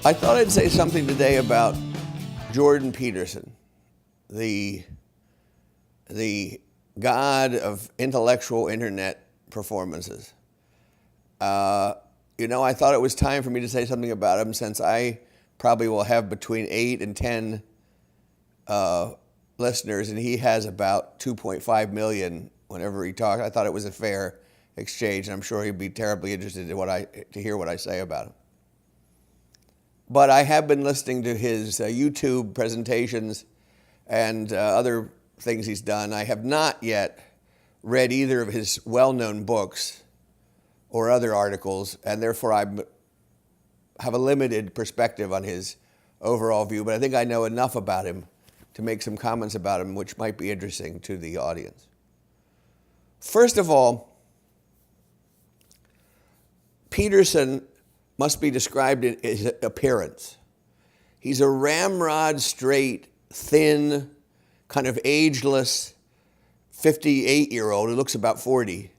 I thought I'd say something today about Jordan Peterson, the god of intellectual internet performances. I thought it was time for me to say something about him since I probably will have between 8 and 10 listeners, and he has about 2.5 million whenever he talks. I thought it was a fair exchange, and I'm sure he'd be terribly interested in to hear what I say about him. But I have been listening to his YouTube presentations and other things he's done. I have not yet read either of his well-known books or other articles, and therefore I have a limited perspective on his overall view. But I think I know enough about him to make some comments about him, which might be interesting to the audience. First of all, Peterson must be described in his appearance. He's a ramrod straight, thin, kind of ageless 58-year-old who looks about 40.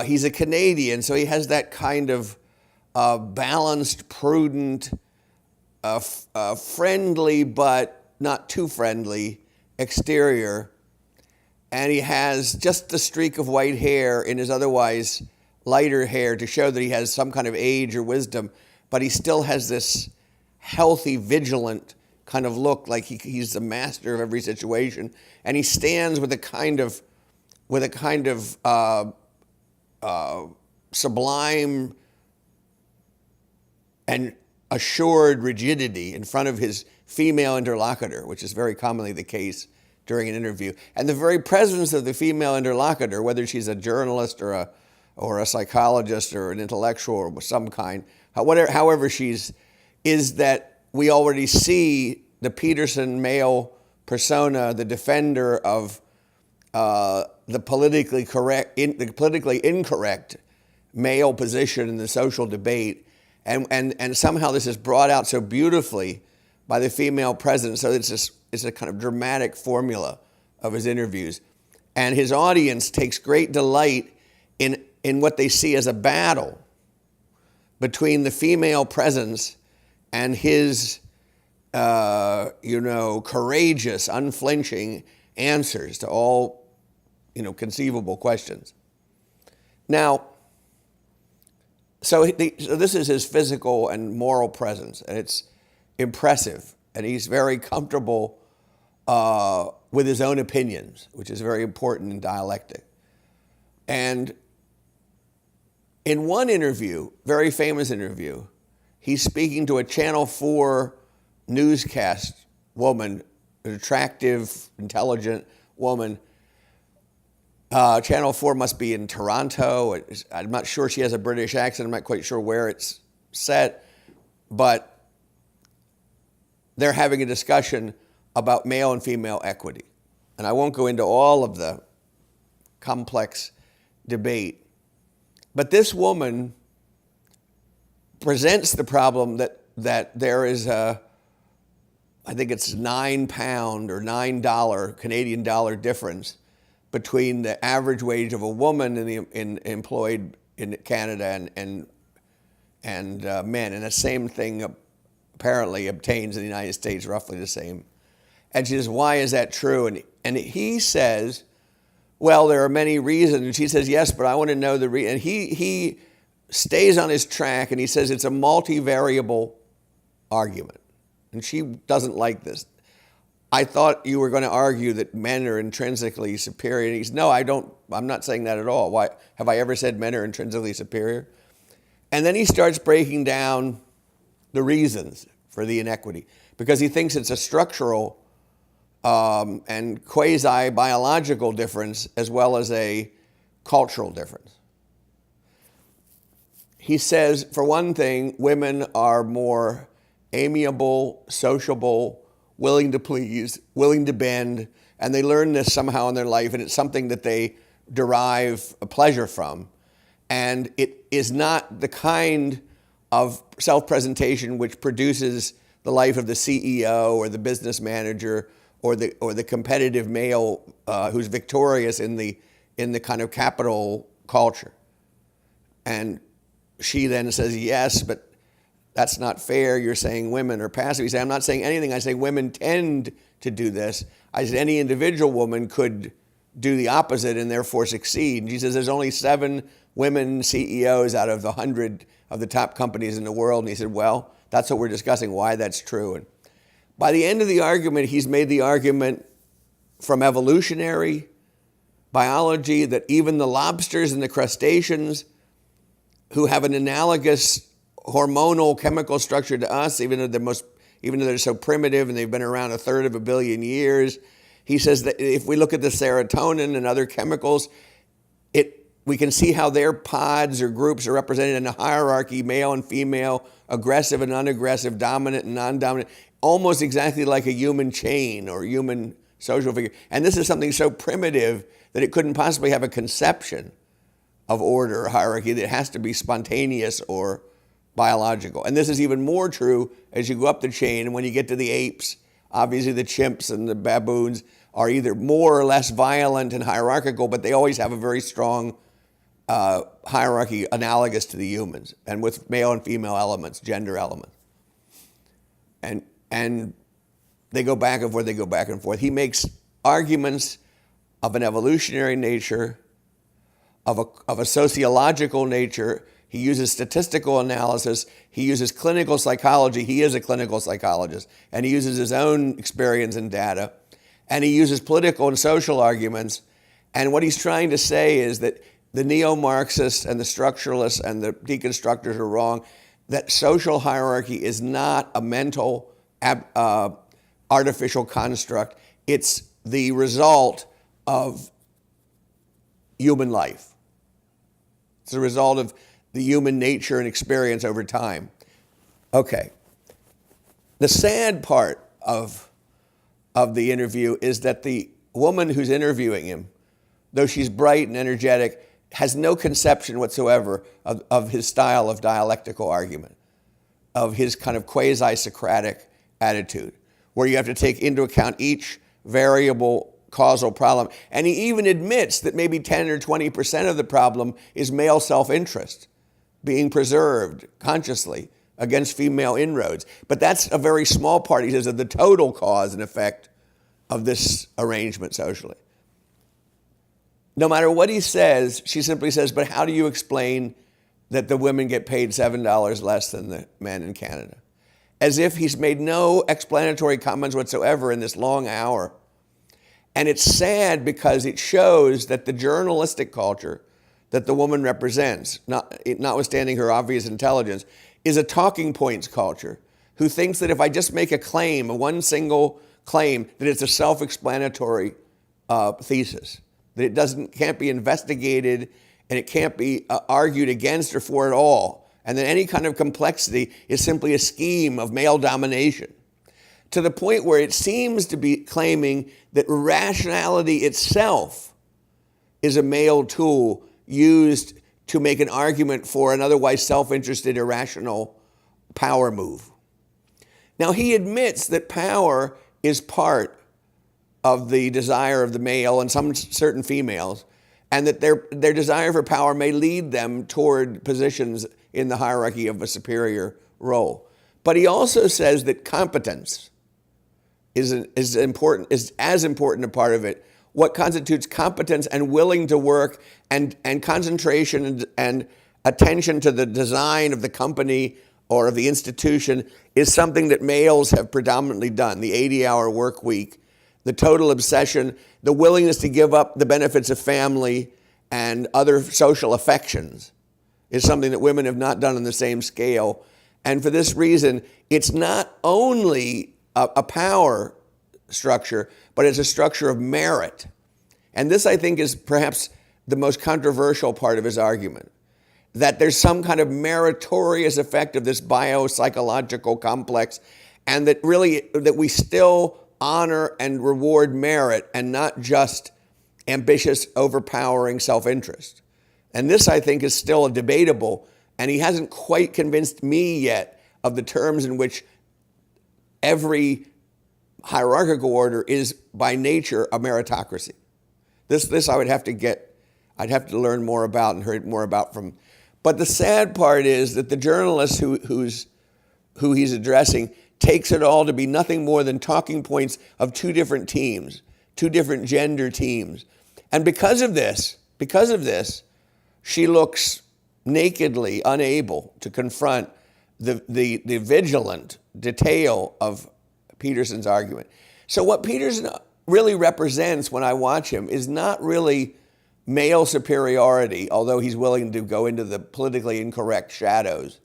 He's a Canadian, so he has that kind of balanced, prudent, friendly but not too friendly exterior. And he has just a streak of white hair in his otherwise lighter hair to show that he has some kind of age or wisdom, but he still has this healthy, vigilant kind of look, like he's the master of every situation. And he stands with a kind of sublime and assured rigidity in front of his female interlocutor, which is very commonly the case during an interview. And the very presence of the female interlocutor, whether she's a journalist or a psychologist or an intellectual of some kind, however she's, is that we already see the Peterson male persona, the defender of the politically incorrect male position in the social debate, and somehow this is brought out so beautifully by the female presence. So it's a kind of dramatic formula of his interviews, and his audience takes great delight in what they see as a battle between the female presence and his, courageous, unflinching answers to all, conceivable questions. Now, so this is his physical and moral presence, and it's impressive, and he's very comfortable with his own opinions, which is very important in dialectic. And in one interview, very famous interview, he's speaking to a Channel 4 newscast woman, an attractive, intelligent woman. Channel 4 must be in Toronto. I'm not sure she has a British accent. I'm not quite sure where it's set. But they're having a discussion about male and female equity. And I won't go into all of the complex debate. But this woman presents the problem that there is I think it's £9 or $9 Canadian dollar difference between the average wage of a woman employed in Canada and men, and the same thing apparently obtains in the United States, roughly the same. And she says, why is that true? And he says, well, there are many reasons. And she says, yes, but I want to know the reason. And he stays on his track, and he says it's a multivariable argument. And she doesn't like this. I thought you were going to argue that men are intrinsically superior. And he says, no, I'm not saying that at all. Why have I ever said men are intrinsically superior? And then he starts breaking down the reasons for the inequity, because he thinks it's a structural and quasi-biological difference as well as a cultural difference. He says, for one thing, women are more amiable, sociable, willing to please, willing to bend, and they learn this somehow in their life, and it's something that they derive a pleasure from. And it is not the kind of self-presentation which produces the life of the CEO or the business manager or the competitive male who's victorious in the kind of capital culture. And she then says, yes, but that's not fair. You're saying women are passive. He said, I'm not saying anything. I say women tend to do this. I said any individual woman could do the opposite and therefore succeed. And she says there's only 7 women CEOs out of the 100 of the top companies in the world. And he said, well, that's what we're discussing, why that's true. And by the end of the argument, he's made the argument from evolutionary biology that even the lobsters and the crustaceans who have an analogous hormonal chemical structure to us, even though they're so primitive and they've been around 1/3 of a billion years, he says that if we look at the serotonin and other chemicals, we can see how their pods or groups are represented in a hierarchy, male and female, aggressive and unaggressive, dominant and non-dominant, almost exactly like a human chain or human social figure. And this is something so primitive that it couldn't possibly have a conception of order or hierarchy, that it has to be spontaneous or biological. And this is even more true as you go up the chain, and when you get to the apes, obviously the chimps and the baboons are either more or less violent and hierarchical, but they always have a very strong hierarchy analogous to the humans, and with male and female elements, gender elements. And they go back and forth, they go back and forth. He makes arguments of an evolutionary nature, of a sociological nature. He uses statistical analysis. He uses clinical psychology. He is a clinical psychologist. And he uses his own experience and data. And he uses political and social arguments. And what he's trying to say is that the neo-Marxists and the structuralists and the deconstructors are wrong, that social hierarchy is not a mental, artificial construct. It's the result of human life. It's the result of the human nature and experience over time. Okay. The sad part of the interview is that the woman who's interviewing him, though she's bright and energetic, has no conception whatsoever of his style of dialectical argument, of his kind of quasi-Socratic attitude, where you have to take into account each variable causal problem. And he even admits that maybe 10 or 20% of the problem is male self-interest being preserved consciously against female inroads. But that's a very small part, he says, of the total cause and effect of this arrangement socially. No matter what he says, she simply says, but how do you explain that the women get paid $7 less than the men in Canada? As if he's made no explanatory comments whatsoever in this long hour. And it's sad because it shows that the journalistic culture that the woman represents, notwithstanding her obvious intelligence, is a talking points culture who thinks that if I just make a claim, one single claim, that it's a self-explanatory thesis, that it can't be investigated and it can't be argued against or for at all, and that any kind of complexity is simply a scheme of male domination, to the point where it seems to be claiming that rationality itself is a male tool used to make an argument for an otherwise self-interested, irrational power move. Now, he admits that power is part of the desire of the male and some certain females, and that their desire for power may lead them toward positions in the hierarchy of a superior role. But he also says that competence is as important a part of it. What constitutes competence and willing to work and concentration and attention to the design of the company or of the institution is something that males have predominantly done. The 80-hour work week, the total obsession, the willingness to give up the benefits of family and other social affections is something that women have not done on the same scale. And for this reason, it's not only a power structure, but it's a structure of merit. And this, I think, is perhaps the most controversial part of his argument, that there's some kind of meritorious effect of this biopsychological complex, and that we still honor and reward merit and not just ambitious, overpowering self-interest. And this, I think, is still debatable, and he hasn't quite convinced me yet of the terms in which every hierarchical order is by nature a meritocracy. This I'd have to learn more about and hear more about from. But the sad part is that the journalist who's who he's addressing, takes it all to be nothing more than talking points of two different teams, two different gender teams. And because of this, she looks nakedly unable to confront the vigilant detail of Peterson's argument. So what Peterson really represents when I watch him is not really male superiority, although he's willing to go into the politically incorrect shadows.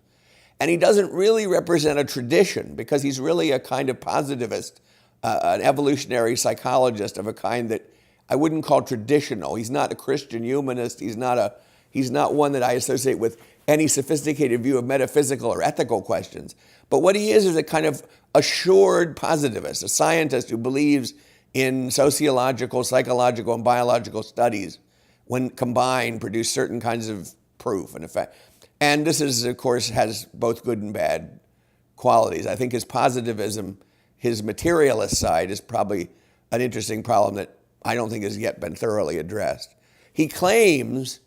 And he doesn't really represent a tradition because he's really a kind of positivist, an evolutionary psychologist of a kind that I wouldn't call traditional. He's not a Christian humanist. He's not one that I associate with any sophisticated view of metaphysical or ethical questions. But what he is a kind of assured positivist, a scientist who believes in sociological, psychological, and biological studies when combined produce certain kinds of proof and effect. And this is, of course, has both good and bad qualities. I think his positivism, his materialist side is probably an interesting problem that I don't think has yet been thoroughly addressed. He claims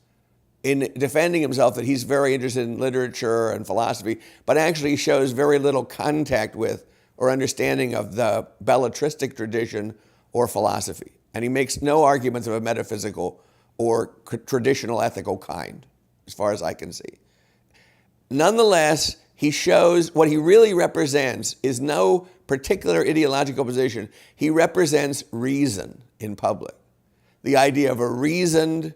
in defending himself that he's very interested in literature and philosophy, but actually shows very little contact with or understanding of the belletristic tradition or philosophy. And he makes no arguments of a metaphysical or traditional ethical kind, as far as I can see. Nonetheless, he shows what he really represents is no particular ideological position. He represents reason in public, the idea of a reasoned,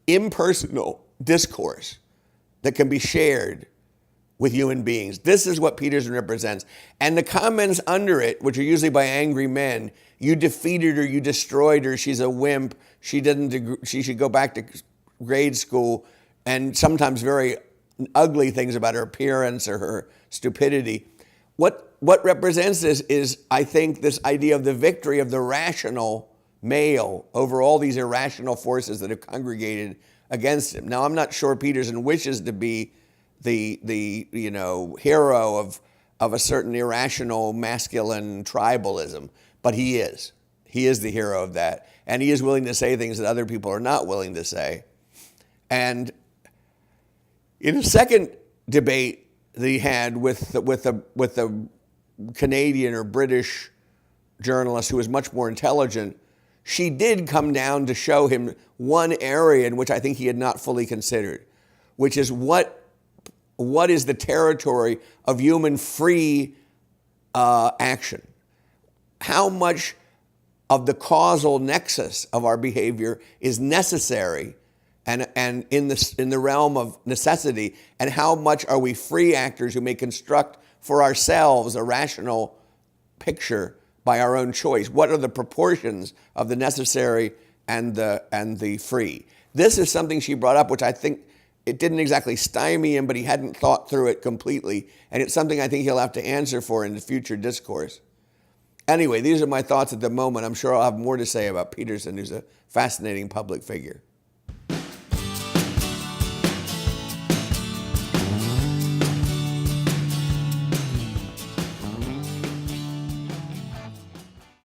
impersonal discourse that can be shared with human beings. This is what Peterson represents. And the comments under it, which are usually by angry men, you defeated her, you destroyed her, she's a wimp, she should go back to grade school, and sometimes very ugly things about her appearance or her stupidity. What represents this is, I think, this idea of the victory of the rational male over all these irrational forces that have congregated against him. Now, I'm not sure Peterson wishes to be the hero of a certain irrational masculine tribalism, but he is. He is the hero of that, and he is willing to say things that other people are not willing to say. And in a second debate that he had with the Canadian or British journalist who was much more intelligent, she did come down to show him one area in which I think he had not fully considered, which is what is the territory of human free action? How much of the causal nexus of our behavior is necessary and in the realm of necessity, and how much are we free actors who may construct for ourselves a rational picture by our own choice? What are the proportions of the necessary and the free? This is something she brought up, which I think it didn't exactly stymie him, but he hadn't thought through it completely, and it's something I think he'll have to answer for in the future discourse. Anyway, these are my thoughts at the moment. I'm sure I'll have more to say about Peterson, who's a fascinating public figure.